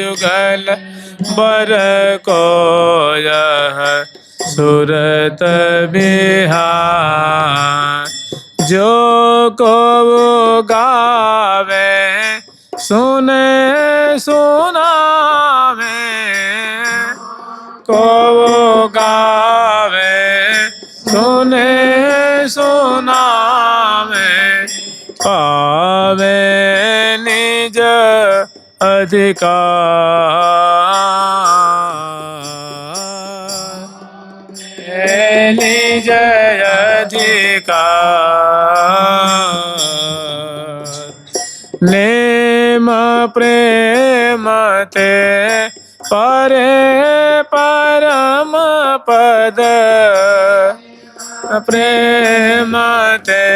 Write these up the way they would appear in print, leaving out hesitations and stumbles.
जुगल बर को यह सुरत बिहार। जो को गावे सुने सुनावे, को गावे सुने सुनावे, पावे निज अधिकार, निज अधिकार। नेम प्रेम ते परे परम पद, प्रेम ते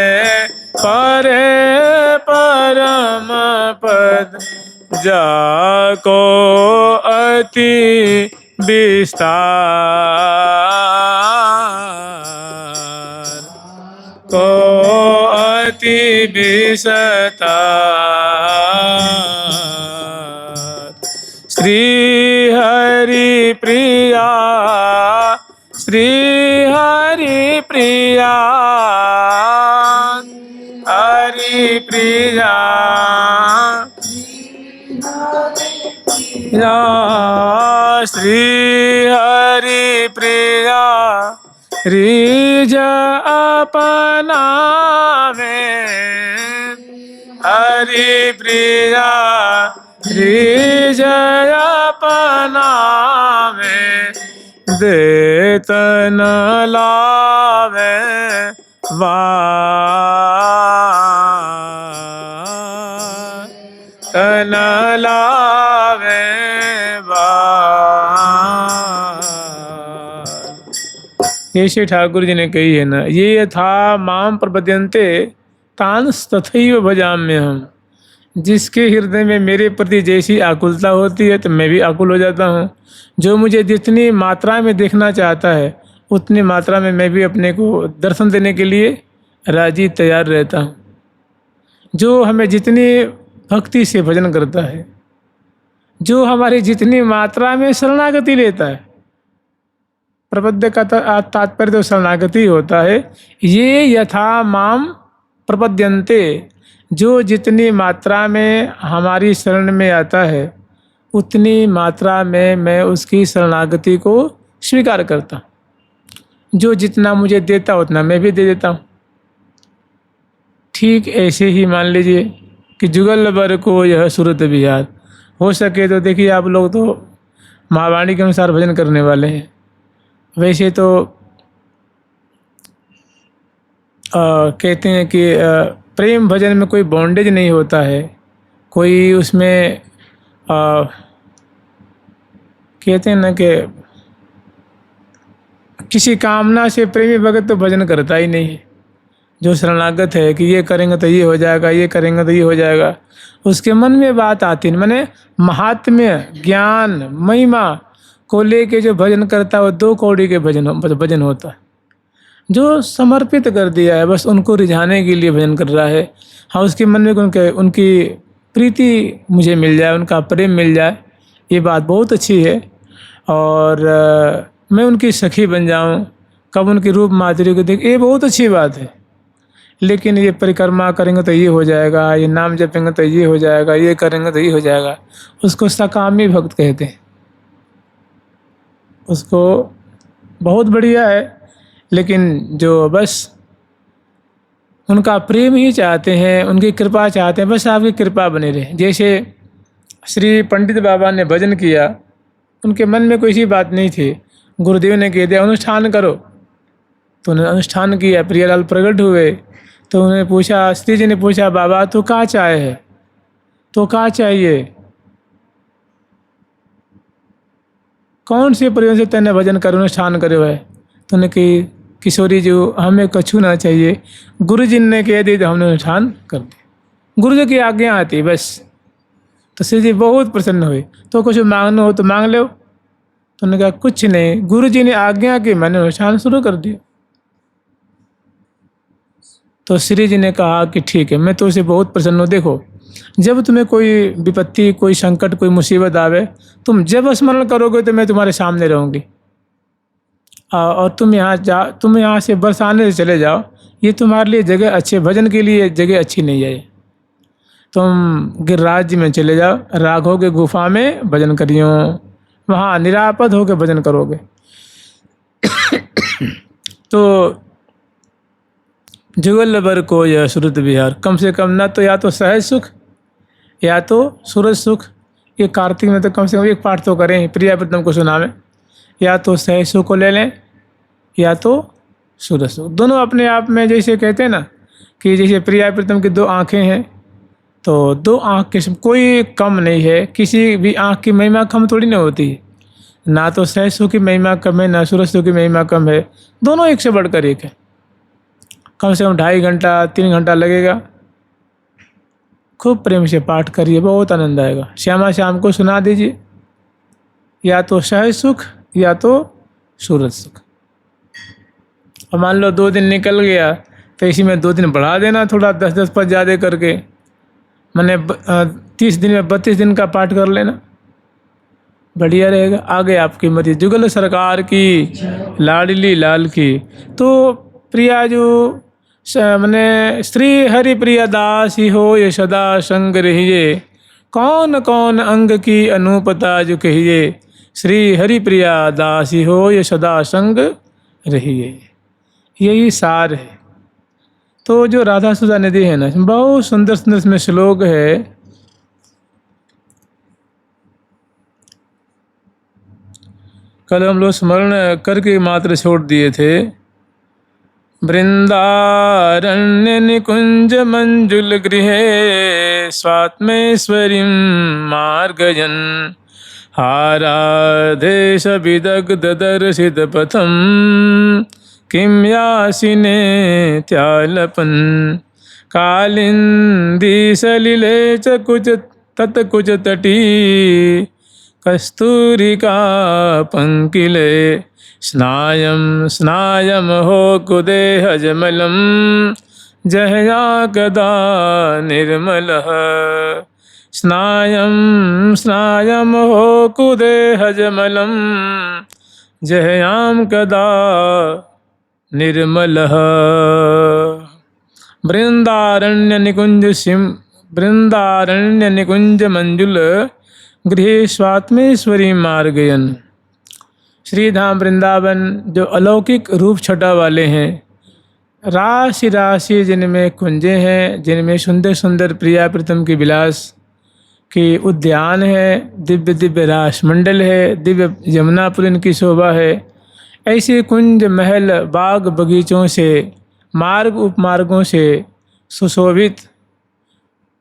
परे परम पद। जाको अति विस्तार, को अति विस्तार। श्री हरि प्रिया, श्री हरि प्रिया, हरि प्रिया, श्री हरि प्रिया। रिज अपना में हरि प्रिया, रिज अपना में देतन लावे वार, तन लावे वार। ये श्री ठाकुर जी ने कही है ना, ये यथा माम प्रपद्यन्ते तांस तथैव भजाम्यहम्। जिसके हृदय में मेरे प्रति जैसी आकुलता होती है तो मैं भी आकुल हो जाता हूँ। जो मुझे जितनी मात्रा में देखना चाहता है उतनी मात्रा में मैं भी अपने को दर्शन देने के लिए राजी तैयार रहता हूँ। जो हमें जितनी भक्ति से भजन करता है, जो हमारी जितनी मात्रा में शरणागति लेता है, प्रपद्य का तात्पर्य तो शरणागति होता है। ये यथा माम प्रपद्यन्ते, जो जितनी मात्रा में हमारी शरण में आता है उतनी मात्रा में मैं उसकी शरणागति को स्वीकार करता हूँ। जो जितना मुझे देता उतना मैं भी दे देता हूँ। ठीक ऐसे ही मान लीजिए कि जुगल बर को यह सुरत बिहार। हो सके तो देखिए, आप लोग तो महावाणी के अनुसार भजन करने वाले हैं। वैसे तो कहते हैं कि प्रेम भजन में कोई बॉन्डेज नहीं होता है, कोई उसमें कहते हैं ना कि किसी कामना से प्रेमी भगत तो भजन करता ही नहीं है। जो शरणागत है कि ये करेंगे तो ये हो जाएगा, ये करेंगे तो ये हो जाएगा, उसके मन में बात आती है। माने महात्म्य, ज्ञान, महिमा को लेके जो भजन करता है वो दो कौड़ी के भजन होता है। जो समर्पित कर दिया है, बस उनको रिझाने के लिए भजन कर रहा है। हाँ, उसके मन में उनकी प्रीति मुझे मिल जाए, उनका प्रेम मिल जाए, ये बात बहुत अच्छी है। और मैं उनकी सखी बन जाऊं, कब उनकी रूप माधुर्य को देख, ये बहुत अच्छी बात है। लेकिन ये परिक्रमा करेंगे तो ये हो जाएगा, ये नाम जपेंगे तो ये हो जाएगा, ये करेंगे तो ये हो जाएगा, उसको सकामी भक्त कहते हैं। उसको बहुत बढ़िया है, लेकिन जो बस उनका प्रेम ही चाहते हैं, उनकी कृपा चाहते हैं, बस आपकी कृपा बनी रहे। जैसे श्री पंडित बाबा ने भजन किया, उनके मन में कोई सी बात नहीं थी, गुरुदेव ने कह दिया अनुष्ठान करो, तो उन्होंने अनुष्ठान किया। प्रियालाल प्रकट हुए तो उन्होंने पूछा, श्री जी ने पूछा, बाबा तो क्या चाहे है, तो क्या चाहिए, कौन से प्रयोजन से तेने भजन कर अनुष्ठान करे हुए? तो उन्होंने कही, किशोरी जी हमें कछु ना चाहिए, गुरु जी ने कह दी तो हमने अनुष्ठान कर दिया, गुरु जी की आज्ञा आती बस। तो श्री जी बहुत प्रसन्न हुए। तो कुछ मांगना हो तो मांग लो। तो उन्होंने कहा कुछ नहीं, गुरु जी ने आज्ञा की, मैंने अनुष्ठान शुरू कर दिया। तो श्री जी ने कहा कि ठीक है, मैं तो उसे बहुत प्रसन्न हूँ। देखो जब तुम्हें कोई विपत्ति, कोई संकट, कोई मुसीबत आवे, तुम जब स्मरण करोगे तो मैं तुम्हारे सामने रहूँगी। और तुम यहाँ से बरसाने से चले जाओ, ये तुम्हारे लिए जगह अच्छी, भजन के लिए जगह अच्छी नहीं है। तुम गिरिराज जी में चले जाओ, राघव के गुफा में भजन करियो, वहाँ निरापद होकर भजन करोगे। तो जुगल बर को यह श्रुत विहार, कम से कम ना तो या तो सहज सुख या तो सूरज सुख, ये कार्तिक में तो कम से कम एक पाठ तो करें, प्रिया प्रीतम को सुनावें। या तो सहज सुख को ले लें या तो सूरज सुख, दोनों अपने आप में जैसे कहते हैं ना कि जैसे प्रिया प्रीतम की दो आँखें हैं, तो दो आँख के कोई कम नहीं है, किसी भी आँख की महिमा कम थोड़ी ना होती है। ना तो सहज सुख की महिमा कम है, ना सूरज सुख की महिमा कम है, दोनों एक से बढ़कर एक है। कम से कम 2.5 घंटा 3 घंटा लगेगा। खूब प्रेम से पाठ करिए, बहुत आनंद आएगा। श्यामा श्याम को सुना दीजिए, या तो सहज सुख या तो सूरज सुख। और मान लो 2 दिन निकल गया तो इसी में 2 दिन बढ़ा देना, थोड़ा 10-10 पद ज़्यादा करके, मैंने 30 दिन में 32 दिन का पाठ कर लेना, बढ़िया रहेगा। आगे आपकी मर्जी। जुगल सरकार की, लाडली लाल की। तो प्रिया जो मने श्री हरि प्रिया दासी हो, ये सदा संग रहिए, कौन कौन अंग की अनुपता जो कहिए, श्री हरि प्रिया दासी हो, ये सदा संग रहिए। यही सार है। तो जो राधा सुधा नदी है ना, बहुत सुंदर सुंदर इसमें श्लोक है। कल हम लोग स्मरण करके मात्र छोड़ दिए थे। वृंदारण्य निकुंज मंजुल गृहे, स्वात्मेश्वरी मार्गयन, हाराधेश विदग्ध दर्शित पथम, किम यासिने त्यालपन, कालिंदी सलिले च कुछ तत्कुच तटी, कस्तूरिका पंकिले, स्नायम स्नायम हो कुदेहजमलम, जहया कदा निर्मलः, स्नायम स्नायम हो कुदेहजमलम, जहयाम कदा निर्मलः। वृंदारण्य निकुंज मंजुल गृहे, स्वात्मेश्वरी मार्गयन। श्रीधाम वृंदावन जो अलौकिक रूप छटा वाले हैं, राशि राशि जिनमें कुंजें हैं, जिनमें सुंदर सुंदर प्रिया प्रीतम की विलास की उद्यान है, दिव्य दिव्य रास मंडल है, दिव्य यमुनापुर इनकी शोभा है। ऐसे कुंज महल बाग बगीचों से, मार्ग उपमार्गों से सुशोभित,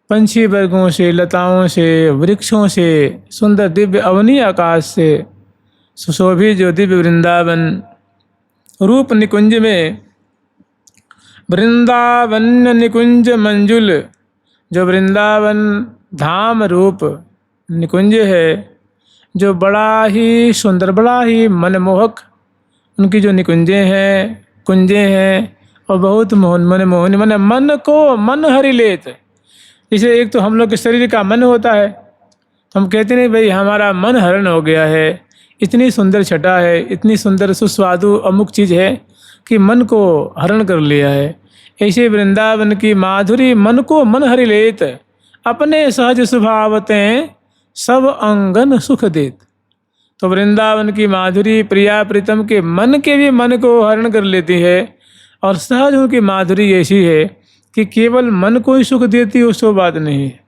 पंछी वर्गों से, लताओं से, वृक्षों से, सुंदर दिव्य अवनी आकाश से सुशोभित जो दिव्य वृंदावन रूप निकुंज में, वृंदावन निकुंज मंजुल, जो वृंदावन धाम रूप निकुंज है, जो बड़ा ही सुंदर, बड़ा ही मनमोहक उनकी जो निकुंजें हैं, कुंजें हैं, और बहुत मनमोहनी, मन मन को मन हरि लेत। जैसे एक तो हम लोग के शरीर का मन होता है, तो हम कहते नहीं भाई हमारा मन हरण हो गया है, इतनी सुंदर छटा है, इतनी सुंदर सुस्वादु अमुक चीज़ है कि मन को हरण कर लिया है। ऐसे वृंदावन की माधुरी मन को मन हरि लेत, अपने सहज स्वभावते सब अंगन सुख देत। तो वृंदावन की माधुरी प्रिया प्रीतम के मन के भी मन को हरण कर लेती है, और सहज उनकी माधुरी ऐसी है कि केवल मन को ही सुख देती है, उसको बात नहीं है।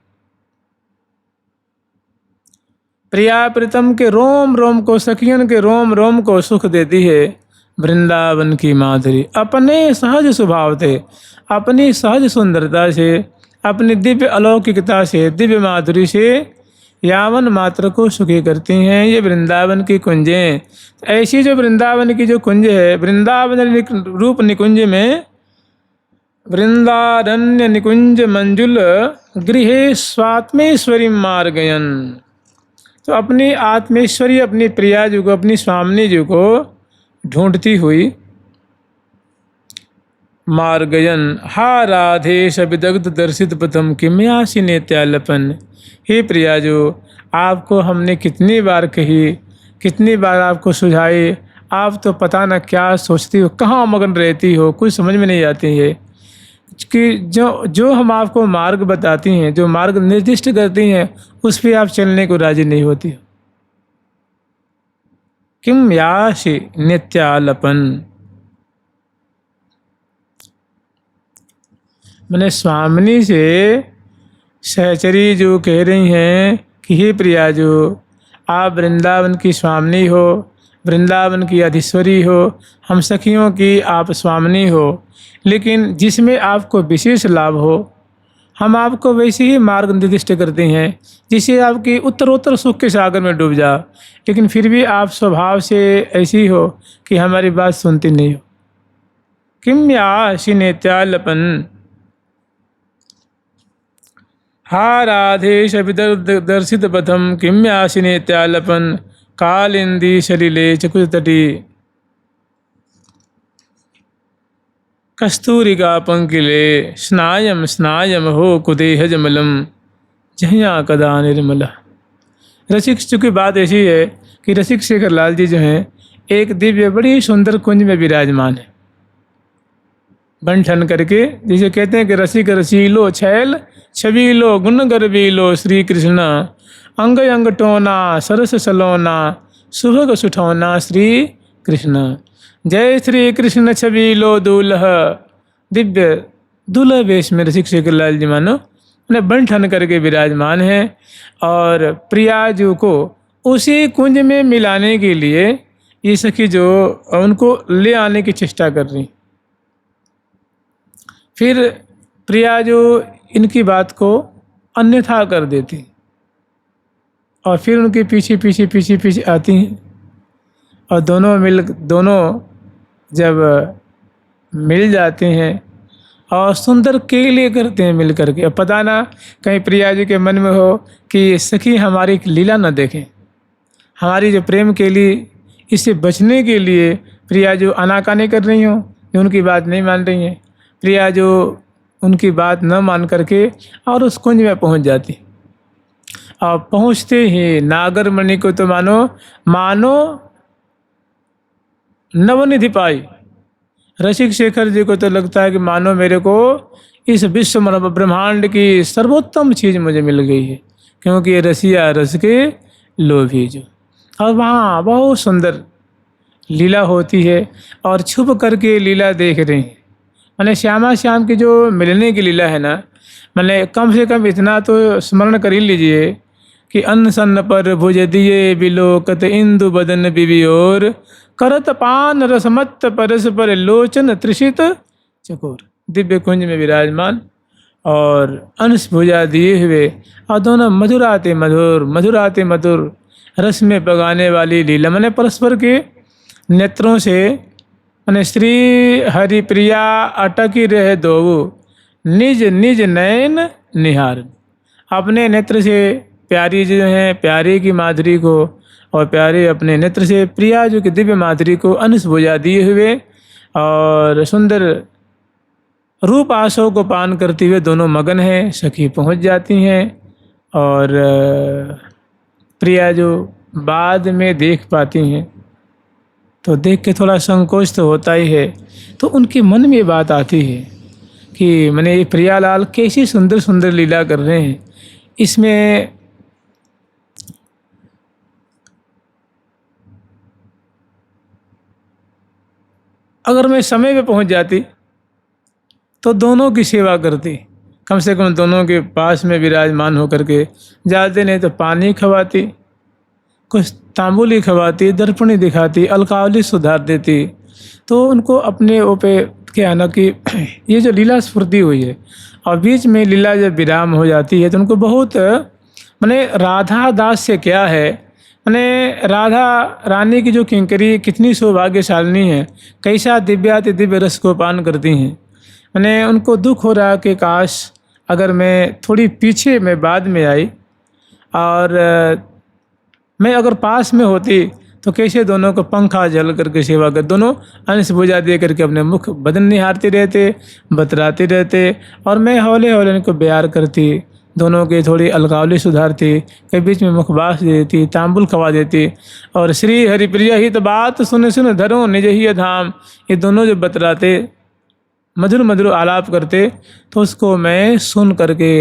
प्रिया प्रीतम के रोम रोम को, सखियन के रोम रोम को सुख देती है वृंदावन की माधुरी, अपने सहज स्वभाव से, अपनी सहज सुंदरता से, अपनी दिव्य अलौकिकता से, दिव्य माधुरी से यावन मात्र को सुखी करती हैं ये वृंदावन की कुंजें। ऐसी जो वृंदावन की जो कुंज है, वृंदावन रूप निकुंज में, वृंदारण्य निकुंज मंजुल गृहे स्वात्मेश्वरी मार्गयन। तो अपनी आत्मेश्वरी, अपनी प्रिया जी को, अपनी स्वामिनी जी को ढूंढती हुई मार्गयन हा राधे शबिदग्ध दर्शित पथम किम्यासी नेत्यालपन। हे प्रिया जो आपको हमने कितनी बार कही, कितनी बार आपको सुझाई, आप तो पता न क्या सोचती हो, कहाँ मगन रहती हो, कुछ समझ में नहीं आती है कि जो हम आपको मार्ग बताती हैं, जो मार्ग निर्दिष्ट करती हैं, उस पर आप चलने को राजी नहीं होती हो। किम यासी नित्यालपन, मैंने स्वामिनी से सहचरी जो कह रही हैं कि हे प्रिया जो आप वृंदावन की स्वामिनी हो, वृंदावन की अधीश्वरी हो, हम सखियों की आप स्वामिनी हो, लेकिन जिसमें आपको विशेष लाभ हो हम आपको वैसे ही मार्ग निर्दिष्ट करते हैं जिससे आपकी उत्तरोत्तर सुख के सागर में डूब जा, लेकिन फिर भी आप स्वभाव से ऐसी हो कि हमारी बात सुनती नहीं हो। किम यासी नेत्यालपन हा राधेश दर्शित पथम किम यासी नेत्यालपन कालिंदी सलिले चकुतटी कस्तूरिका पंकिले स्नायम स्नायम हो कुदेह जमलम जहिया कदा निर्मला। रसिक की बात ऐसी है कि रसिक शेखर लाल जी जो हैं एक दिव्य बड़ी सुंदर कुंज में विराजमान है, बन ठन करके, जिसे कहते हैं कि रसिक रसीलो छैल छबीलो गुण गर्वीलो श्री कृष्ण अंग अंग टोना सरस सलोना सुभग सुठौना श्री कृष्ण। जय श्री कृष्ण छबीलो दूल्ह, दिव्य दूल्हा वेश में रसिक शेखर लाल जी मानो उन्हें बन ठन करके विराजमान है और प्रियाजू को उसी कुंज में मिलाने के लिए ये सखी जो उनको ले आने की चेष्टा कर रही। फिर प्रियाजू इनकी बात को अन्यथा कर देती और फिर उनके पीछे पीछे पीछे पीछे आती हैं और दोनों जब मिल जाते हैं और सुंदर केले करते हैं मिल करके। अब पता ना कहीं प्रिया जी के मन में हो कि सखी हमारी लीला न देखें, हमारी जो प्रेम के लिए, इससे बचने के लिए प्रिया जो आनाकानी कर रही हो, जो उनकी बात नहीं मान रही हैं। प्रिया जो उनकी बात न मान करके और उस कुंज में पहुंच जाती और पहुंचते ही नागरमणि को तो मानो नवनिधि पाई। रसिक शेखर जी को तो लगता है कि मानो मेरे को इस विश्व ब्रह्मांड की सर्वोत्तम चीज़ मुझे मिल गई है, क्योंकि ये रसिया रस के लोभी जो। और वहाँ बहुत सुंदर लीला होती है और छुप करके लीला देख रहे हैं। मैंने श्यामा श्याम की जो मिलने की लीला है ना, मैंने कम से कम इतना तो स्मरण कर ही लीजिए कि अन्न सन्न पर भुज दिए बिलोकत इंदु बदन बिबियोर करत पान रसमत्त परस पर लोचन त्रिषित चकोर। दिव्य कुंज में विराजमान और अंश भुजा दिए हुए और दोनों मधुराते मधुर रस में पगाने वाली लीला। मैंने परस्पर के नेत्रों से मैंने श्री हरि प्रिया अटकी रहे दो निज निज नयन निहार। अपने नेत्र से प्यारी जो हैं प्यारे की माधुरी को और प्यारे अपने नेत्र से प्रिया जो कि दिव्य माधुरी को अंश बुझा दिए हुए और सुंदर रूप आशों को पान करते हुए दोनों मगन हैं। सखी पहुंच जाती हैं और प्रिया जो बाद में देख पाती हैं तो देख के थोड़ा संकोच तो होता ही है। तो उनके मन में बात आती है कि मैंने ये प्रियालाल कैसी सुंदर सुंदर लीला कर रहे हैं, इसमें अगर मैं समय पे पहुंच जाती तो दोनों की सेवा करती, कम से कम दोनों के पास में विराजमान होकर के जाते, नहीं तो पानी खवाती, कुछ तांबुली खवाती, दर्पणी दिखाती, अलकावली सुधार देती। तो उनको अपने पे क्या ना कि ये जो लीला स्फूर्ति हुई है और बीच में लीला जब विराम हो जाती है तो उनको बहुत मैंने राधा दास से क्या है, मैंने राधा रानी की जो किंकरी कितनी सौभाग्यशालिनी है, कैसा दिव्याति दिव्य रस को पान करती हैं। मैंने उनको दुख हो रहा कि काश अगर मैं थोड़ी पीछे में बाद में आई और मैं अगर पास में होती तो कैसे दोनों को पंखा जल करके सेवा कर, दोनों अंश भुजा दे करके अपने मुख बदन निहारते रहते, बतराते रहते, और मैं हौले हौले उनको प्यार करती, दोनों के थोड़ी अलगावली सुधारती, कभी बीच में मुखबास दे देती, तांबुल खवा देती, और श्री हरिप्रिया ही तो बात सुन सुन धरो निज ही धाम, ये दोनों जो बतराते मधुर मधुर आलाप करते, तो उसको मैं सुन करके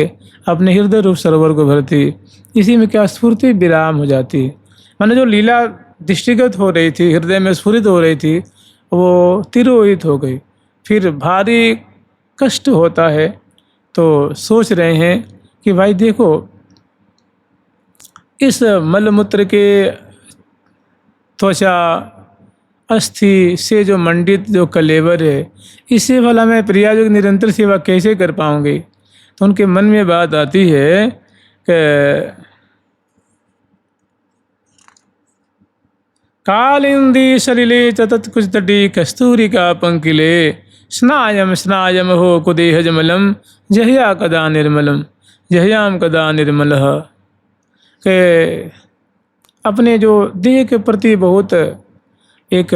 अपने हृदय रूप सरोवर को भरती। इसी में क्या स्फूर्ति विराम हो जाती, माने जो लीला दृष्टिगत हो रही थी, हृदय में स्फुरित हो रही थी, वो तिरोहित हो गई। फिर भारी कष्ट होता है, तो सोच रहे हैं कि भाई देखो, इस मलमूत्र के त्वचा अस्थि से जो मंडित जो कलेवर है, इससे भला मैं प्रिया जो निरंतर सेवा कैसे कर पाऊंगी। तो उनके मन में बात आती है कि कालिंदी सलिले चतत कुछ तटी कस्तूरी का पंकिले स्नायम स्नायम हो कुदेह जमलम जहया कदा निर्मलम जहयाम कदा निर्मल। के अपने जो देह के प्रति बहुत एक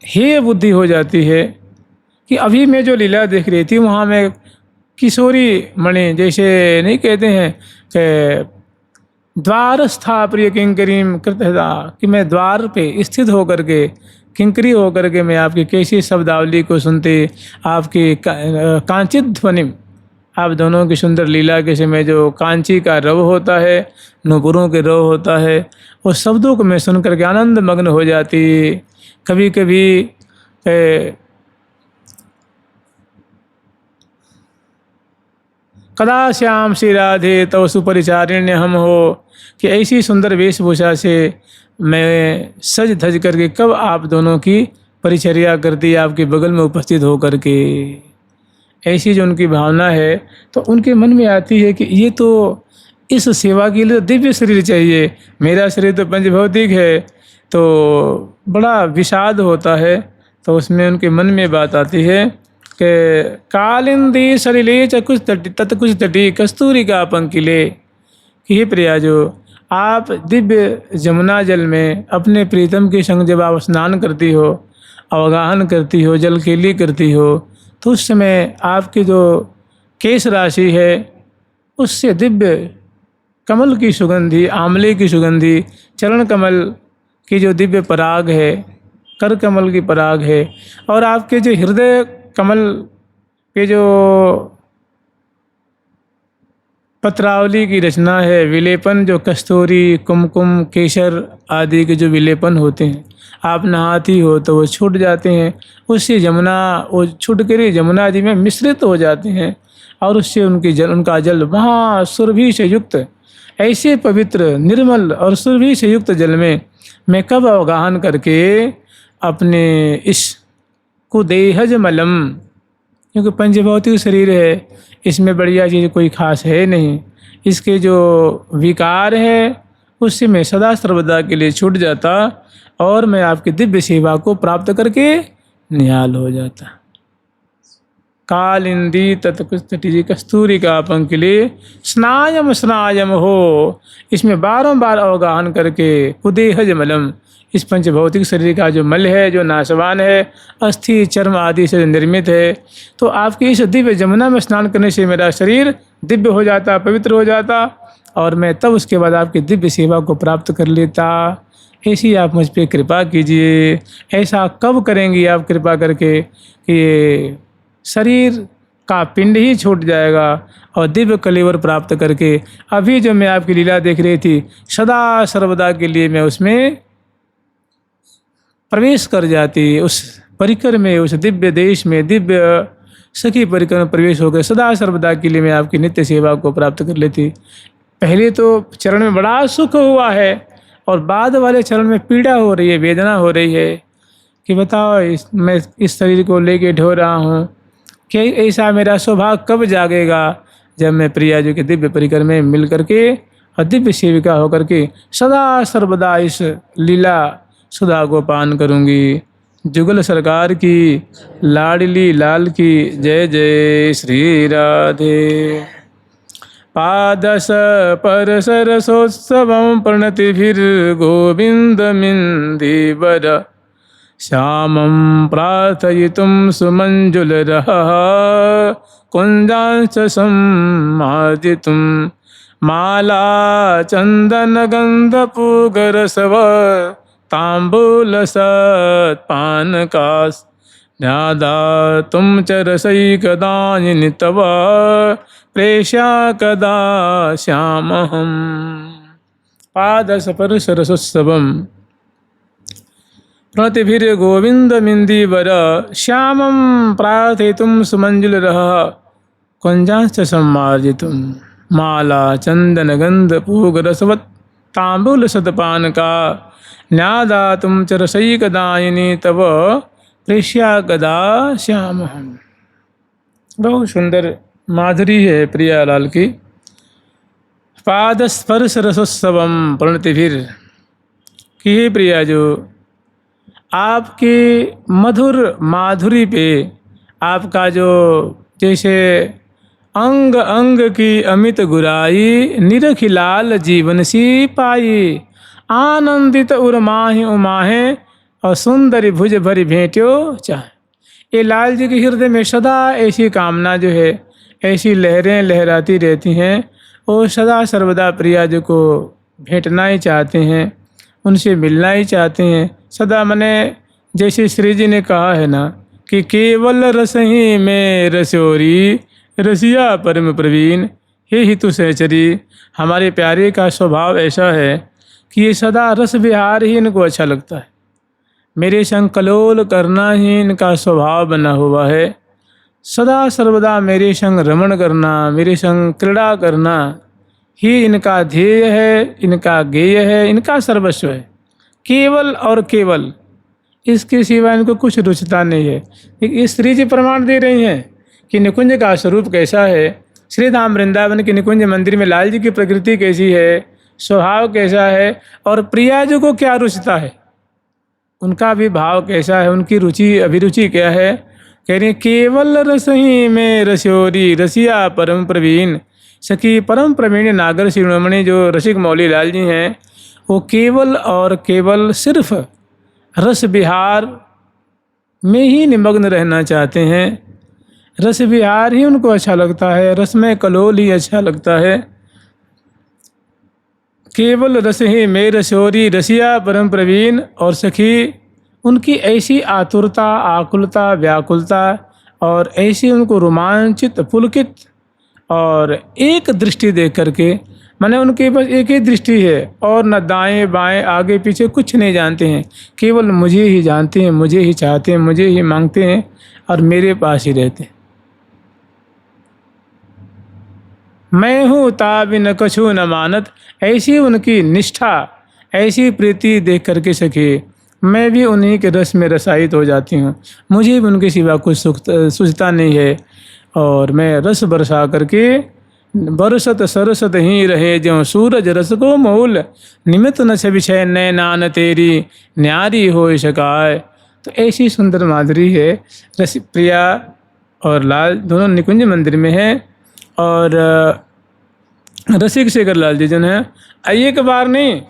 हेय बुद्धि हो जाती है कि अभी मैं जो लीला देख रही थी वहाँ मैं किशोरी मणि, जैसे नहीं कहते हैं कि द्वारस्था प्रिय किंकरीम कृतहृदा, कि मैं द्वार पे स्थित होकर के किंकरी होकर के मैं आपकी कैसी शब्दावली को सुनते, आपकी कांचित ध्वनि, आप दोनों की सुंदर लीला के समय जो कांची का रव होता है, नूपुरों के रव होता है, उस शब्दों को मैं सुन करके आनंद मग्न हो जाती। कभी कभी कदा श्याम श्री राधे तव सुपरिचारिण्य हम हो, कि ऐसी सुंदर वेशभूषा से मैं सज धज करके कब आप दोनों की परिचर्या करती, आपके बगल में उपस्थित हो करके। ऐसी जो उनकी भावना है, तो उनके मन में आती है कि ये तो इस सेवा के लिए दिव्य शरीर चाहिए, मेरा शरीर तो पंचभौतिक है, तो बड़ा विषाद होता है। तो उसमें उनके मन में बात आती है कि कालिंदी सलिले चकुश तटी तत्कुश तटी कस्तूरी का पंकिले, कि हे प्रिया जो आप दिव्य जमुना जल में अपने प्रीतम के संग जब आप स्नान करती हो, अवगाहन करती हो, जल केली करती हो, तो उस समय आपकी जो केश राशि है उससे दिव्य कमल की सुगंधी, आंवले की सुगंधी, चरण कमल की जो दिव्य पराग है, कर कमल की पराग है, और आपके जो हृदय कमल के जो पत्रावली की रचना है, विलेपन जो कस्तूरी, कुमकुम, केसर आदि के जो विलेपन होते हैं, आप नहाती हो तो वो छूट जाते हैं, उससे जमुना वो छूट कर जमुना जी में मिश्रित हो जाते हैं, और उससे उनका जल वहाँ सुरभि से युक्त, ऐसे पवित्र निर्मल और सुरभि से युक्त जल में मैं कब अवगाहन करके अपने इस कुदेहज मलम, क्योंकि पंचभौतिक शरीर है, इसमें बढ़िया चीज़ कोई खास है नहीं, इसके जो विकार है उससे मैं सदा सर्वदा के लिए छूट जाता, और मैं आपकी दिव्य सेवा को प्राप्त करके निहाल हो जाता। कालिंदी तत्कुस्तटी कस्तूरी का पंकिले स्नायम स्नायम हो, इसमें बारंबार अवगाहन करके कुदेहज मलम, इस पंचभौतिक शरीर का जो मल है, जो नाशवान है, अस्थि चर्म आदि से निर्मित है, तो आपकी इस दिव्य जमुना में स्नान करने से मेरा शरीर दिव्य हो जाता, पवित्र हो जाता, और मैं तब उसके बाद आपकी दिव्य सेवा को प्राप्त कर लेता। ऐसी आप मुझ पर कृपा कीजिए। ऐसा कब करेंगी आप कृपा करके कि शरीर का पिंड ही छूट जाएगा और दिव्य कलेवर प्राप्त करके अभी जो मैं आपकी लीला देख रही थी, सदा सर्वदा के लिए मैं उसमें प्रवेश कर जाती, उस परिकर में, उस दिव्य देश में, दिव्य सखी परिकर में प्रवेश होकर सदा सर्वदा के लिए मैं आपकी नित्य सेवा को प्राप्त कर लेती। पहले तो चरण में बड़ा सुख हुआ है और बाद वाले चरण में पीड़ा हो रही है, वेदना हो रही है कि बताओ मैं इस शरीर को लेके ढो रहा हूँ, कि ऐसा मेरा सौभाग्य कब जागेगा जब मैं प्रिया जी के दिव्य परिकर में मिल करके और दिव्य सेविका होकर के सदा सर्वदा इस लीला सुधा को पान करूँगी। जुगल सरकार की, लाडली लाल की जय जय श्री राधे। पादस परसरसोत्सवं प्रणतिभिर्गोविन्दमिन्दीवर श्यामं प्रार्थयितुं सुमञ्जुलरः कुञ्जांश्च सम्मार्जितुं माला चन्दनगन्धपूगरसव ताम्बूलसत्पानकास् न्यादातुं च रसैकदायिनि तव प्रेष्या कदा श्यामहम्। पादस्पर्शरसोत्सवं प्रणतिभिर्गोविन्दमिन्दीवर श्यामं प्रार्थयितुं सुमञ्जुलरः कुञ्जांश्च सम्मार्जितुं माला चन्दनगन्धपूगरसवत् ताम्बूलसत्पानका न्यादातुं च रसैकदायिनि तव प्रेष्या कदा श्यामहम्। बहुत सुंदर माधुरी है प्रियालाल की। पादस्पर्श रसोत्सवम प्रणतिभिर कि हे प्रिया, जो आपके मधुर माधुरी पे आपका जो जैसे अंग अंग की अमित गुराई निरखिलाल जीवन सी पाई आनंदित उर्माहे उमाहे और सुंदरी भुज भरी भेंट्यो चाहे। ये लाल जी के हृदय में सदा ऐसी कामना जो है, ऐसी लहरें लहराती रहती हैं। वो सदा सर्वदा प्रिया जी को भेंटना ही चाहते हैं, उनसे मिलना ही चाहते हैं सदा। मने जैसे श्री जी ने कहा है ना कि केवल रस ही में रसोरी रसिया परम प्रवीण हे हितु सहचरी। हमारे प्यारे का स्वभाव ऐसा है कि ये सदा रस विहार ही इनको अच्छा लगता है। मेरे संग कलोल करना ही इनका स्वभाव बना हुआ है। सदा सर्वदा मेरे संग रमण करना, मेरे संग क्रीड़ा करना ही इनका ध्येय है, इनका गेय है, इनका सर्वस्व है। केवल और केवल, इसके सिवा इनको कुछ रुचता नहीं है। इस श्री जी प्रमाण दे रही हैं कि निकुंज का स्वरूप कैसा है। श्री धाम वृंदावन के निकुंज मंदिर में लाल जी की प्रकृति कैसी है, स्वभाव कैसा है और प्रिया जी को क्या रुचता है, उनका भी भाव कैसा है, उनकी रुचि अभिरुचि क्या है। कह रही केवल रस ही में रसोरी रसिया परम प्रवीण। सखी परम प्रवीण नागर शिरोमणि जो रसिक मौली लाल जी हैं, वो केवल और केवल सिर्फ रस विहार में ही निमग्न रहना चाहते हैं। रस विहार ही उनको अच्छा लगता है, रस में कलोल ही अच्छा लगता है। केवल रस ही में रसोरी रसिया परम प्रवीण। और सखी उनकी ऐसी आतुरता, आकुलता, व्याकुलता और ऐसी उनको रोमांचित पुलकित और एक दृष्टि देख करके, माने उनके बस एक ही दृष्टि है और न दाएं बाएं आगे पीछे कुछ नहीं जानते हैं। केवल मुझे ही जानते हैं, मुझे ही चाहते हैं, मुझे ही मांगते हैं और मेरे पास ही रहते हैं। मैं हूँ ताबिन कछु न मानत। ऐसी उनकी निष्ठा, ऐसी प्रीति देख करके सके मैं भी उन्हीं के रस में रसायित हो जाती हूँ। मुझे भी उनके सिवा कुछ सूझता नहीं है और मैं रस बरसा करके बरसत सरसत ही रहे ज्यों सूरज रस को मूल निमित्त न छविछय नैनान तेरी न्यारी हो शकाय। तो ऐसी सुंदर माधुरी है। रस प्रिया और लाल दोनों निकुंज मंदिर में है और रसिक शेखर लाल जी जन है। एक बार नहीं,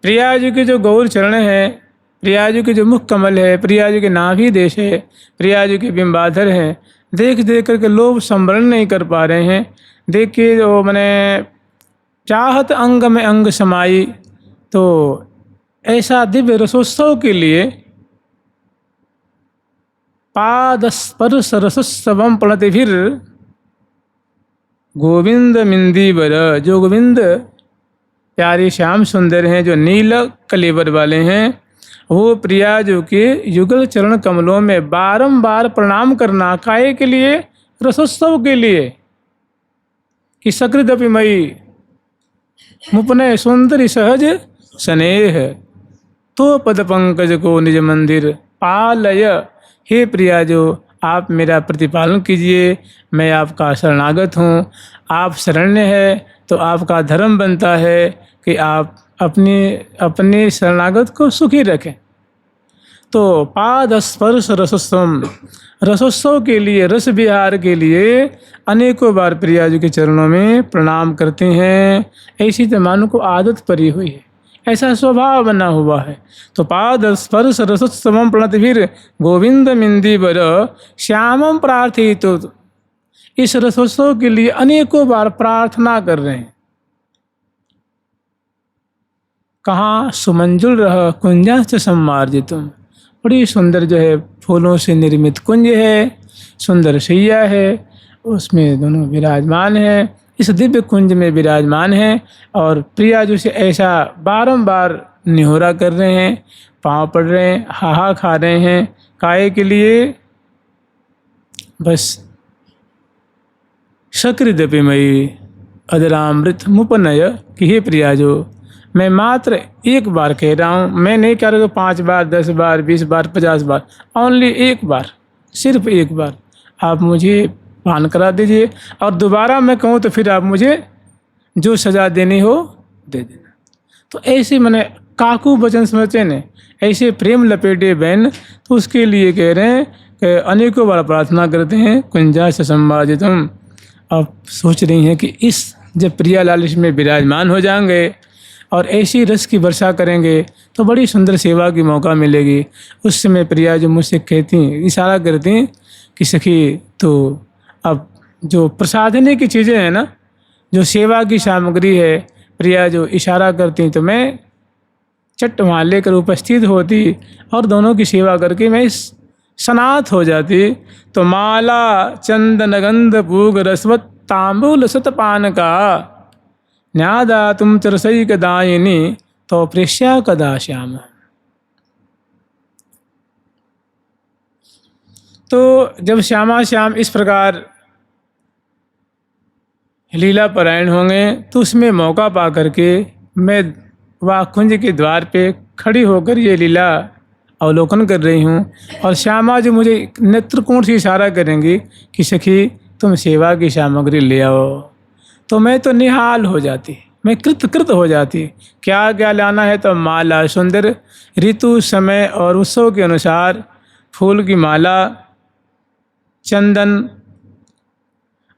प्रिया जी के जो गौर चरण है, प्रिया जी के जो मुख कमल है, प्रिया जी के नाभि देश है, प्रिया जी के बिंबाधर हैं, देख देख करके लोग संवरण नहीं कर पा रहे हैं। देख के जो मैंने चाहत अंग में अंग समाई। तो ऐसा दिव्य रसोत्सव के लिए पादस्पर्श रसोत्सवम प्रणतिभिर गोविंद मिंदीवर। जो गोविंद प्यारे श्याम सुंदर हैं, जो नील कलेवर वाले हैं, वो प्रिया जो के युगल चरण कमलों में बारंबार प्रणाम करना काहे के लिए, रसोत्सव के लिए कि सकृदपि मई मुपने सुंदरी सहज स्नेह तो पद पंकज को निज मंदिर पालय। हे प्रिया जो आप मेरा प्रतिपालन कीजिए, मैं आपका शरणागत हूँ। आप शरण्य है तो आपका धर्म बनता है कि आप अपने शरणागत को सुखी रखें। तो पाद स्पर्श रसोत्सव, रसोत्सव के लिए, रस विहार के लिए अनेकों बार प्रिया जी के चरणों में प्रणाम करते हैं। ऐसी तो मानो को आदत पड़ी हुई है, ऐसा स्वभाव बना हुआ है। तो पाद स्पर्श रसोत्सवम प्रणतिभिर गोविंद मिंदी बर श्यामम प्रार्थित, इस रसोत्सव के लिए अनेकों बार प्रार्थना कर रहे हैं। कहाँ? सुमंजुल रह कुंजाश्च सम्मार्जितुम, बड़ी सुंदर जो है फूलों से निर्मित कुंज है, सुंदर शैया है, उसमें दोनों विराजमान हैं, इस दिव्य कुंज में विराजमान हैं। और प्रिया जो से ऐसा बारंबार निहोरा कर रहे हैं, पाँव पड़ रहे हैं, हाहा खा रहे हैं, काहे के लिए? बस सकृदपिमयी अदरामृत मुपनय कि हे प्रिया जो, मैं मात्र एक बार कह रहा हूँ, मैं नहीं कह रहा 5 बार 10 बार 20 बार 50 बार, ओनली एक बार, सिर्फ एक बार आप मुझे पान करा दीजिए, और दोबारा मैं कहूँ तो फिर आप मुझे जो सज़ा देनी हो दे देना। तो ऐसे मैंने काकू वचन समझते ने, ऐसे प्रेम लपेटे बहन, तो उसके लिए कह रहे हैं कि अनेकों बार प्रार्थना करते हैं कुंजा से संवादितम। अब सोच रही हैं कि इस जब प्रिया लाल इसमें विराजमान हो जाएंगे और ऐसी रस की वर्षा करेंगे तो बड़ी सुंदर सेवा की मौका मिलेगी। उस समय प्रिया जो मुझसे कहती, इशारा करती कि सखी तो अब जो प्रसाधनी की चीज़ें हैं ना, जो सेवा की सामग्री है, प्रिया जो इशारा करती तो मैं चट वहाँ लेकर उपस्थित होती और दोनों की सेवा करके मैं सनात हो जाती। तो माला चंदन गंध पूग रसवत तांबूल सतपान का न्यादा तुम चरसई कदायिनी तो प्रेष्या कदा श्याम। तो जब श्यामा श्याम इस प्रकार लीला परायण होंगे तो उसमें मौका पा करके मैं वह कुंज के द्वार पे खड़ी होकर ये लीला अवलोकन कर रही हूँ, और श्यामा जो मुझे नेत्रकोण से इशारा करेंगी कि सखी तुम सेवा की सामग्री ले आओ, तो मैं तो निहाल हो जाती, मैं कृत हो जाती। क्या क्या लाना है? तो माला, सुंदर ऋतु समय और उत्सव के अनुसार फूल की माला, चंदन,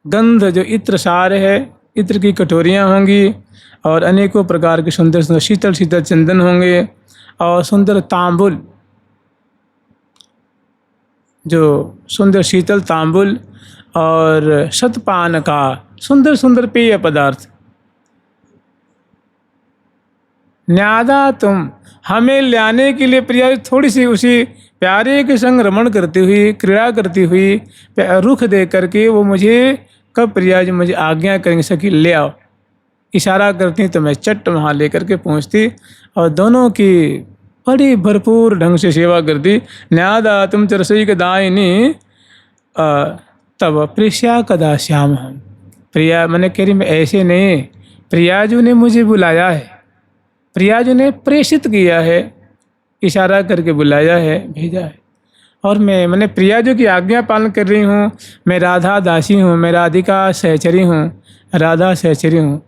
गंध जो इत्र सार है, इत्र की कटोरियाँ होंगी, और अनेकों प्रकार के सुंदर सुंदर शीतल शीतल चंदन होंगे, और सुंदर तांबुल, जो सुंदर शीतल तांबुल, और शतपान का सुंदर सुंदर पेय पदार्थ। न्यादा तुम, हमें लाने के लिए प्रिया थोड़ी सी उसी प्यारे के संग रमण करती हुई, क्रीड़ा करती हुई, रुख दे करके वो मुझे कब प्रिया जी मुझे आज्ञा करेंगे सखी ले आओ, इशारा करती तो मैं चट वहाँ लेकर के पहुँचती और दोनों की बड़ी भरपूर ढंग से सेवा करती। न्यादा तुम चरसई के दायिनी तब प्रेष्या कदा श्याम हम। प्रिया मैंने कह रही मैं ऐसे नहीं, प्रियाजू ने मुझे बुलाया है, प्रियाजू ने प्रेषित किया है, इशारा करके बुलाया है, भेजा है, और मैंने प्रियाजू की आज्ञा पालन कर रही हूँ। मैं राधा दासी हूँ, मैं राधिका सहचरी हूँ, राधा सहचरी हूँ।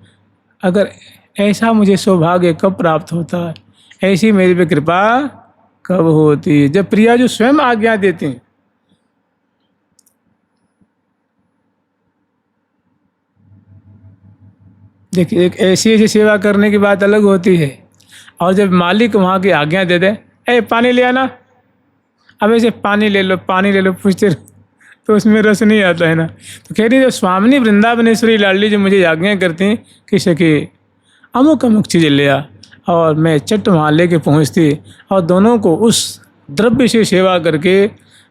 अगर ऐसा मुझे सौभाग्य कब प्राप्त होता है, ऐसी मेरी पे कृपा कब होती, जब प्रियाजू स्वयं आज्ञा देती हैं। देखिए एक ऐसी ऐसी सेवा करने की बात अलग होती है, और जब मालिक वहाँ की आज्ञा दे दे, ए पानी ले आना, अब ऐसे पानी ले लो पूछते तो उसमें रस नहीं आता है ना। तो कह रही जो स्वामिनी वृंदावनेश्वरी लाडली जो मुझे आज्ञा करती कि सखी अमुक अमुक चीज़ें ले आ, और मैं चट वहाँ ले के पहुँचती और दोनों को उस द्रव्य से सेवा करके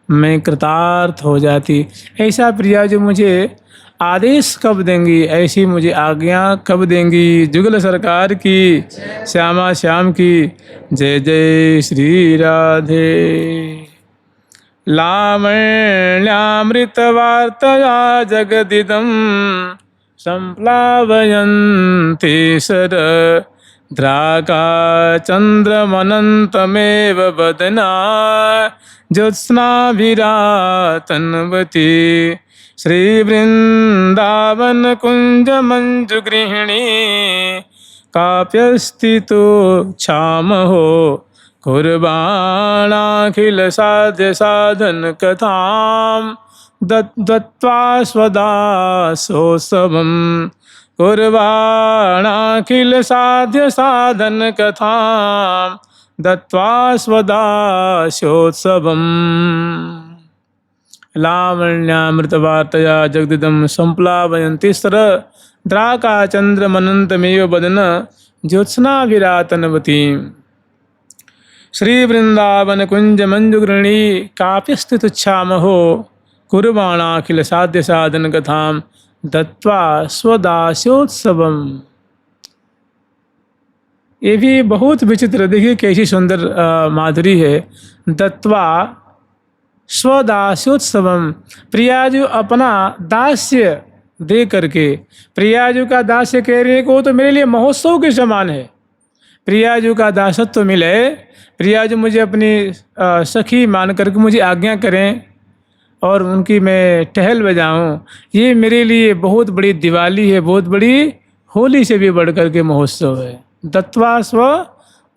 मैं कृतार्थ हो जाती। ऐसा प्रिया जो मुझे आदेश कब देंगी, ऐसी मुझे आज्ञा कब देंगी। जुगल सरकार की, श्यामा श्याम की जय जय श्री राधे। लावण्यामृतवार्तया जगदिदं संप्लावयन्ति सर द्राका चन्द्रमनन्तमेव वदना ज्योत्स्नाभिरातन्वती श्रीवृन्दावन कुंज मंजु गृहिणी काप्यस्थितो क्षामहो कुर्वाणाखिल साध्य साधन कथाम दत्त्वा स्वदासोत्सवम। कुर्वाणाखिल साध्य साधन कथाम दत्त्वा स्वदास्योत्सवम। लावण्यामृतवार्तया जगदिदं संप्लावयन्ति द्राकाचन्द्रमनन्तमेव वदन ज्योत्स्नाविरातनवतीम्। श्रीवृन्दावन कुंज मंजुगृणी काप्यस्थितुच्छामहो कुर्वाणाखिल साध्य साधन कथाम दत्त्वा स्वदास्योत्सवम। ये भी बहुत विचित्र, देखिए कैसी सुंदर माधुरी है। दत्त्वा स्वदास्योत्सवम, प्रियाजू अपना दास्य दे करके, प्रियाजू का दास्य कह रहे हैं कि वो तो मेरे लिए महोत्सव के समान है। प्रियाजू का दासत्व तो मिले, प्रियाजू मुझे अपनी सखी मान करके मुझे आज्ञा करें और उनकी मैं टहल बजाऊं, ये मेरे लिए बहुत बड़ी दिवाली है, बहुत बड़ी होली से भी बढ़ कर के महोत्सव है। दत्त्वा स्व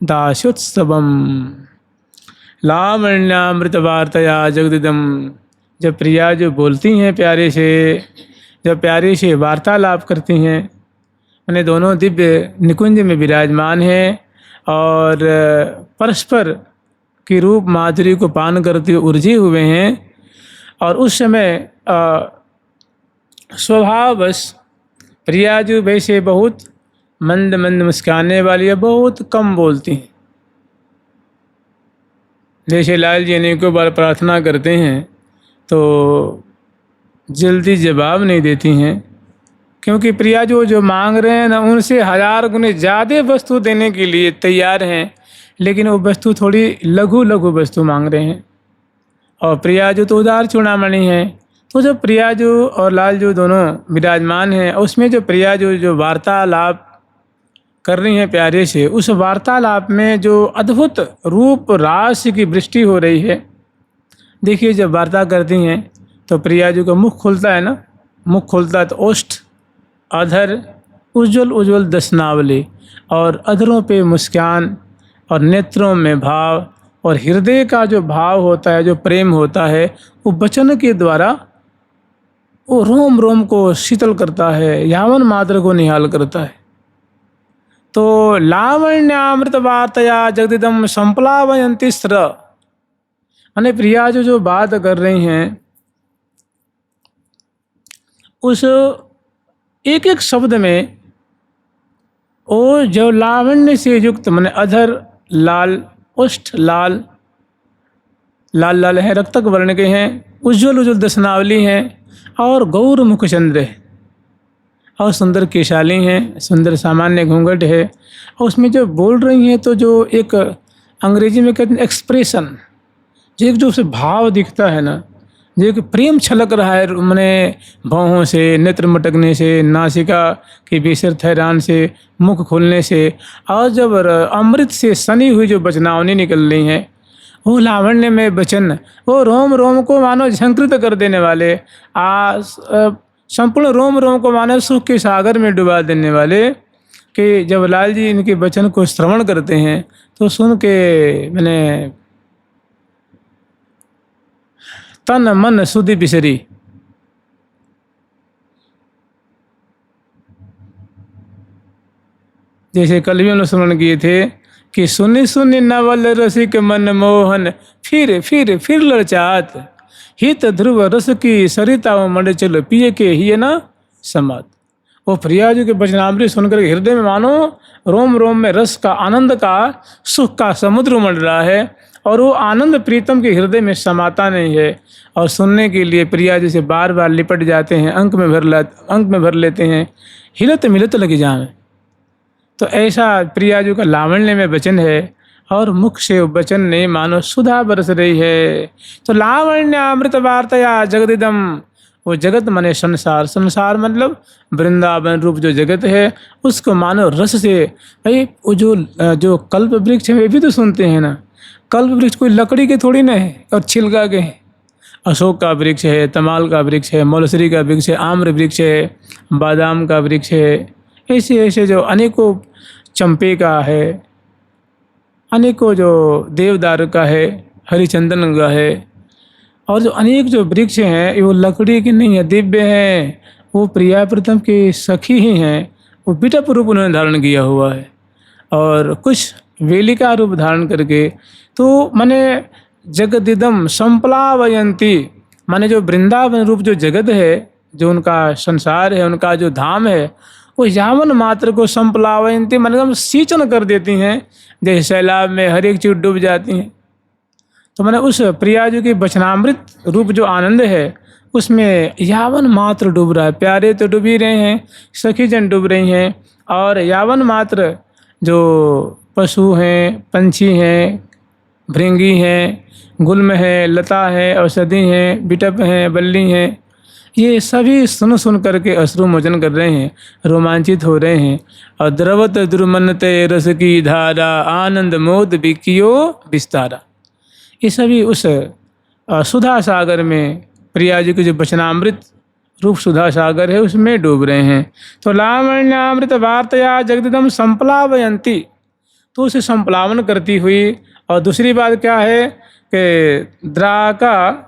दास्योत्सवम। लावण्यामृत वार्तया जगदिदम, जब प्रिया जो बोलती हैं प्यारे से, जब प्यारे से वार्तालाप करती हैं, मैंने दोनों दिव्य निकुंज में विराजमान हैं और परस्पर की रूप माधुरी को पान करते हुए उलझे हुए हैं। और उस समय स्वभाववश प्रिया जो वैसे बहुत मंद मंद मुस्काने वाली है, बहुत कम बोलती हैं। जैसे लाल जी ने को बार प्रार्थना करते हैं तो जल्दी जवाब नहीं देती हैं, क्योंकि प्रिया जो मांग रहे हैं ना, उनसे 1000 गुने ज़्यादा वस्तु देने के लिए तैयार हैं, लेकिन वो वस्तु थोड़ी लघु लघु वस्तु मांग रहे हैं। और प्रिया जो तो उदार चूड़ामणि है, तो जब प्रिया जो और लाल जो दोनों विराजमान हैं, उसमें जो प्रिया जो वार्तालाप कर रही हैं प्यारे से, उस वार्तालाप में जो अद्भुत रूप राशि की वृष्टि हो रही है। देखिए जब वार्ता करती हैं तो प्रिया जी का मुख खुलता है ना, मुख खुलता है तो ओष्ठ, अधर, उज्ज्वल उज्ज्वल दशनावली, और अधरों पे मुस्कान और नेत्रों में भाव और हृदय का जो भाव होता है, जो प्रेम होता है, वो वचन के द्वारा वो रोम रोम को शीतल करता है, यावन मात्र को निहाल करता है। तो लावण्यामृत वार्तया जगदिदम संप्लावयन्ति स्र, यानी प्रिया जो बात कर रही हैं उस एक एक शब्द में वो जो लावण्य से युक्त, माने अधर लाल, ओष्ठ लाल, लाल लाल हैं, रक्तक वर्ण के हैं, उज्ज्वल उज्ज्वल दशनावली हैं, और गौर मुखचंद्र है, और सुंदर केशाली हैं, सुंदर सामान्य घूंघट है। और उसमें जो बोल रही हैं तो जो एक अंग्रेजी में कहते हैं एक्सप्रेशन, जो एक जो उसे भाव दिखता है ना, जो एक प्रेम छलक रहा है, मैंने भौहों से, नेत्र मटकने से, नासिका के बेसर ठहरान से, मुख खोलने से, और जब अमृत से सनी हुई जो बचनावनी निकल रही हैं, वो लावण्य में वचन, वो रोम रोम को मानो झंकृत कर देने वाले, संपूर्ण रोम रोम को मानो सुख के सागर में डुबा देने वाले, कि जब लाल जी इनके वचन को श्रवण करते हैं तो सुन के मैंने तन मन सुधि बिसरी। जैसे कल भी हम लोग श्रवण किए थे कि सुनि सुनि नवल रसिक मन मोहन, फिर ललचात, हित ध्रुव रस की सरिता मंड चल पिए के ही ना समात। वो प्रिया जी के वचनामृत सुनकर हृदय में मानो रोम रोम में रस का, आनंद का, सुख का समुद्र उमड़ रहा है, और वो आनंद प्रीतम के हृदय में समाता नहीं है। और सुनने के लिए प्रिया जी से बार बार लिपट जाते हैं, अंक में भर लेते हैं, हिलत मिलत लगी जाए। तो ऐसा प्रिया जी का लावण्य में वचन है, और मुख से वचन नहीं मानो सुधा बरस रही है। तो लावण्य अमृत वार्तया जगदिदम, वो जगत माने संसार, संसार मतलब वृंदावन रूप जो जगत है, उसको मानो रस से। भाई वो जो कल्प वृक्ष है, वे भी तो सुनते हैं ना, कल्प वृक्ष कोई लकड़ी के थोड़ी ना है और छिलका के हैं। अशोक का वृक्ष है, तमाल का वृक्ष है, मौलसरी का वृक्ष है, आम्र वृक्ष है, बादाम का वृक्ष है, ऐसे ऐसे जो अनेकों, चंपे का है, अनेकों जो देवदार का है, हरिचंदन का है, और जो अनेक जो वृक्ष हैं वो लकड़ी के नहीं है, दिव्य हैं। वो प्रिया प्रीतम की सखी ही हैं। वो बिटप रूप उन्होंने धारण किया हुआ है और कुछ वेली का रूप धारण करके, तो माने जगदिदम संप्लावयंती, माने जो वृंदावन रूप जो जगत है, जो उनका संसार है, उनका जो धाम है, वो यावन मात्र को संप्लावयंती माने एकदम सींचन कर देती हैं, जैसे सैलाब में हर एक चीज डूब जाती हैं। तो मैंने उस प्रिया जी की वचनामृत रूप जो आनंद है उसमें यावन मात्र डूब रहा है। प्यारे तो डूब ही रहे हैं, सखी जन डूब रही हैं, और यावन मात्र जो पशु हैं, पंछी हैं, भृंगी हैं, गुल्म है, लता है, औषधि हैं, बिटप हैं, बल्ली हैं, ये सभी सुन सुन करके अश्रु मोचन कर रहे हैं, रोमांचित हो रहे हैं। और द्रवत द्रुमनते रस की धारा, आनंद मोद बिकियो विस्तारा, ये सभी उस सुधा सागर में, प्रिया जी के जो वचनामृत रूप सुधा सागर है उसमें डूब रहे हैं। तो लावण्यामृत वार्तया जगदिदम संप्लावयंती, तो उसे संप्लावन करती हुई। और दूसरी बात क्या है कि द्राका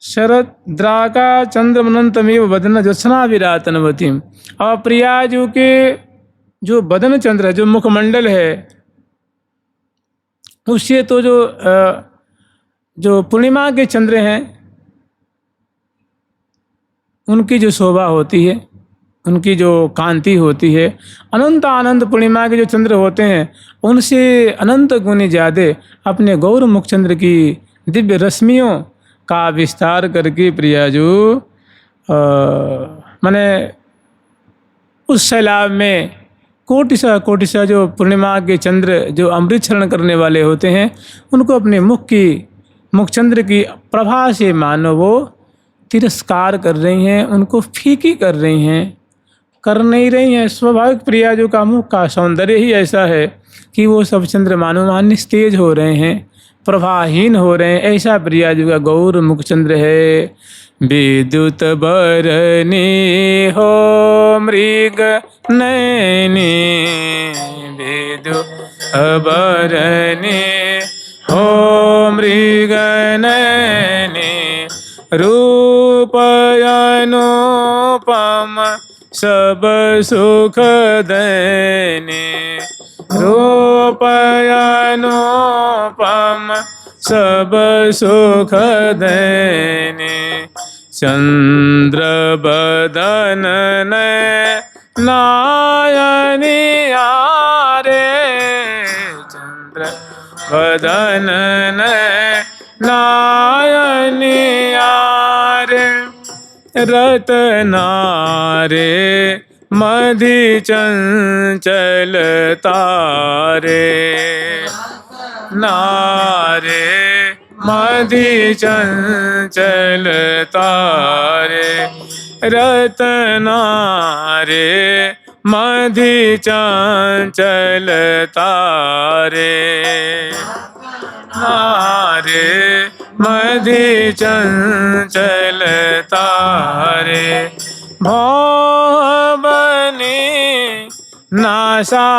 शरद द्राका चंद्रमनंतमेव बदन ज्योत्सना विरातनवतीम, और प्रिया जी के जो बदन चंद्र है, जो मुखमंडल है, उससे तो जो पूर्णिमा के चंद्र हैं उनकी जो शोभा होती है, उनकी जो कांति होती है, अनंत आनंद पूर्णिमा के जो चंद्र होते हैं उनसे अनंत गुनी ज़्यादा अपने गौर मुख चंद्र की दिव्य रश्मियों का विस्तार करके प्रिया जो माने उस सैलाब में कोटिशा जो पूर्णिमा के चंद्र जो अमृत क्षरण करने वाले होते हैं, उनको अपने मुख चंद्र की प्रभा से मानो वो तिरस्कार कर रही हैं, उनको फीकी कर रही हैं, कर नहीं रही हैं। स्वाभाविक प्रिया जो का मुख का सौंदर्य ही ऐसा है कि वो सब चंद्र मानो निस्तेज हो रहे हैं, प्रभाहीन हो रहे हैं, ऐसा प्रिया जी का गौर मुख चंद्र है। विद्युत बरनी हो मृग नैनी, विद्युत बरनी हो मृग नैनी, रूप अनुपम सब सुख देने, रूप अनुपम सब सुख देने, चंद्र बदन नयनी आरे, चंद्र बदन नयनी आरे, रतनारे मधि चंचल तारे, नारे मधि चंचल तारे, रतनारे मधि चंचल तारे, नारे मधि चंचल तारे, भवनी नासा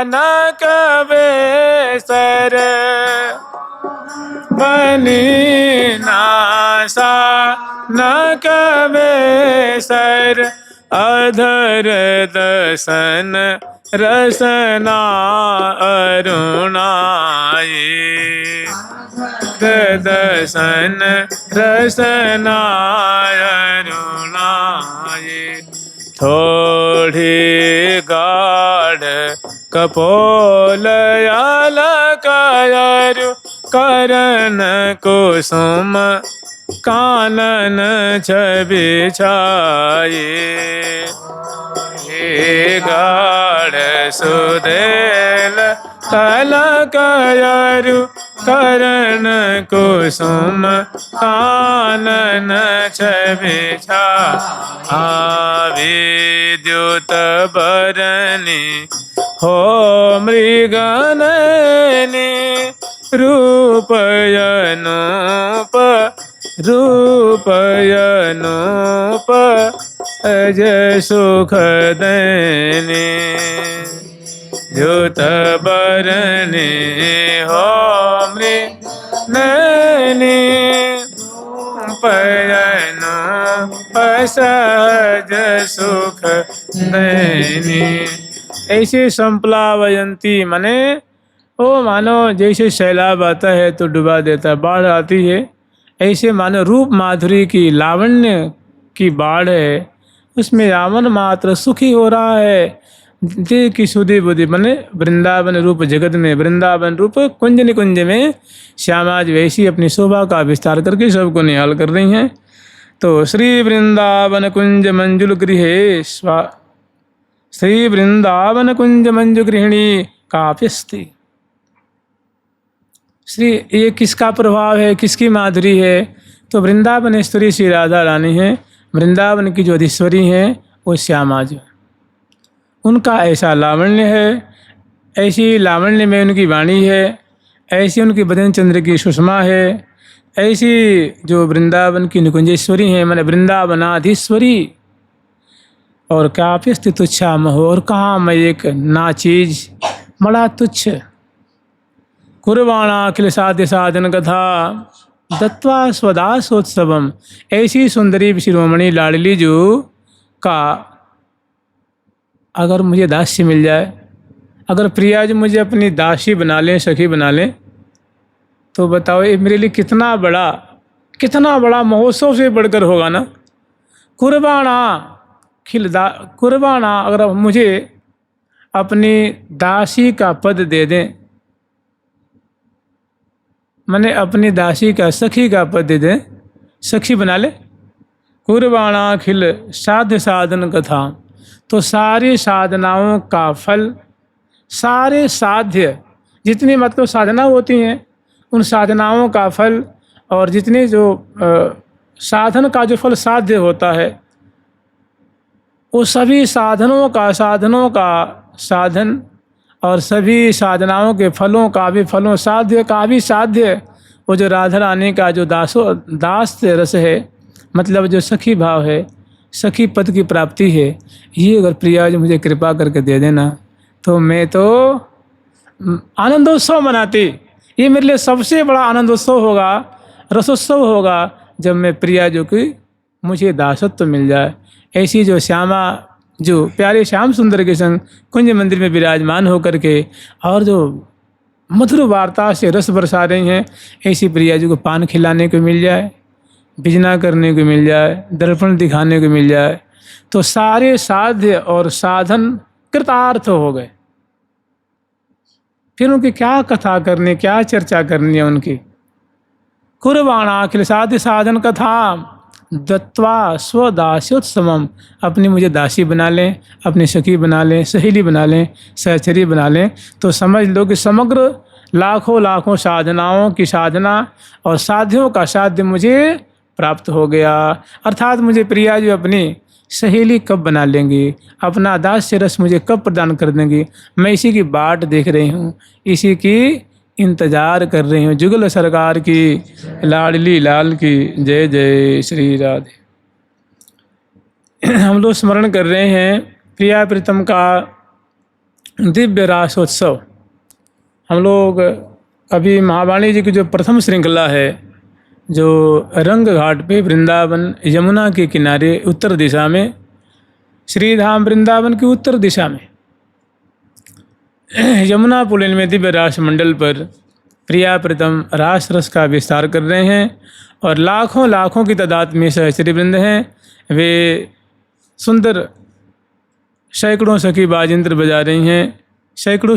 न कवे सर, बनी नासा न कवे सर, अधर दसन रसना अरुणाई, दसन रसना अरुणाई, थोड़ी गाढ़ कपोल अलकायरु, करण कुसुम कानन छवि छाये, गाढ़ सुदेल कलकायरु, करण कुसुम कानन छवि छाये, विद्युत बरनी हो मृगनयनी, रूपयनूप अज सुख देने, द्युत बरने हो मृनयनी पयन असहज सुख दैनी। ऐसे संप्लावयंती माने ओ मानो जैसे सैलाब आता है तो डुबा देता है, बाढ़ आती है, ऐसे मानो रूप माधुरी की लावण्य की बाढ़ है, उसमें रावण मात्र सुखी हो रहा है। देह की सुधि बुद्धि माने वृंदावन रूप जगत में, वृंदावन रूप कुंज निकुंज में श्यामाज वैसी अपनी शोभा का विस्तार करके सबको निहाल कर रही हैं। तो श्री वृंदावन कुंज मंजुल गृहे श्री वृंदावन कुंज मंजु गृहिणी काव्यस्ति। श्री ये किसका प्रभाव है, किसकी माधुरी है? तो वृंदावनेश्वरी श्री राधा रानी है। वृंदावन की जो अधीश्वरी हैं वो श्यामा जी, उनका ऐसा लावण्य है, ऐसी लावण्य में उनकी वाणी है, ऐसी उनकी बदन चंद्र की सुषमा है, ऐसी जो वृंदावन की निकुंजेश्वरी हैं मैंने वृंदावनाधीश्वरी। और काव्यस्ति तुच्छा महो, और कहाँ मैं एक ना चीज बड़ा तुच्छ। कुर्बाणा अखिल साध्य साधन कथा दत्वा स्वदासोत्सवम। ऐसी सुंदरी शिरोमणि लाडली जो का अगर मुझे दासी मिल जाए, अगर प्रिया जी मुझे अपनी दासी बना लें, सखी बना लें, तो बताओ ये मेरे लिए कितना बड़ा महोत्सव से बढ़कर होगा ना। कुर्बाना अगर मुझे अपनी दासी का पद दे दें, मैंने अपनी दासी का सखी का पद दे दें, सखी बना ले। कुर्बाना खिल साध्य साधन कथा, तो सारी साधनाओं का फल, सारे साध्य जितनी मतलब साधना होती हैं उन साधनाओं का फल, और जितने जो साधन का जो फल साध्य होता है वो सभी साधनों का साधन, और सभी साधनाओं के फलों का भी फलों, साध्य का भी साध्य, वो जो राधा रानी का जो दास रस है, मतलब जो सखी भाव है, सखी पद की प्राप्ति है, ये अगर प्रिया जी मुझे कृपा करके दे देना तो मैं तो आनंदोत्सव मनाती। ये मेरे लिए सबसे बड़ा आनंदोत्सव होगा, रसोत्सव होगा, जब मैं प्रिया जी की मुझे दासत्व मिल जाए। ऐसी जो श्यामा, जो प्यारे श्याम सुंदर के संग कुंज मंदिर में विराजमान होकर के और जो मधुर वार्ता से रस बरसा रही हैं, ऐसी प्रिया जी को पान खिलाने को मिल जाए, बिजना करने को मिल जाए, दर्पण दिखाने को मिल जाए, तो सारे साध्य और साधन कृतार्थ हो गए। फिर उनकी क्या कथा करनी, क्या चर्चा करनी है उनकी। कुर्बाणा अखिल साध्य साधन कथा दत्वा स्वदास्योत्सवम, अपनी मुझे दासी बना लें, अपनी सखी बना लें, सहेली बना लें, सहचरी बना लें, तो समझ लो कि समग्र लाखों साधनाओं की साधना और साध्यों का साध्य मुझे प्राप्त हो गया। अर्थात मुझे प्रिया जी अपनी सहेली कब बना लेंगी, अपना दास्य रस मुझे कब प्रदान कर देंगी, मैं इसी की बाट देख रही हूँ, इसी की इंतजार कर रही हूँ। जुगल सरकार की लाडली लाल की जय जय श्री राधे। हम लोग स्मरण कर रहे हैं प्रिया प्रीतम का दिव्य रासोत्सव। हम लोग अभी महावाणी जी की जो प्रथम श्रृंखला है, जो रंग घाट पे वृंदावन यमुना के किनारे उत्तर दिशा में, श्रीधाम वृंदावन की उत्तर दिशा में यमुना पुलिन में दिव्य रास मंडल पर प्रिया प्रीतम रास रस का विस्तार कर रहे हैं, और लाखों की तादाद में सहचरी वृंद हैं। वे सुंदर सैकड़ों सखी बाजिंत्र बजा रही हैं, सैकड़ों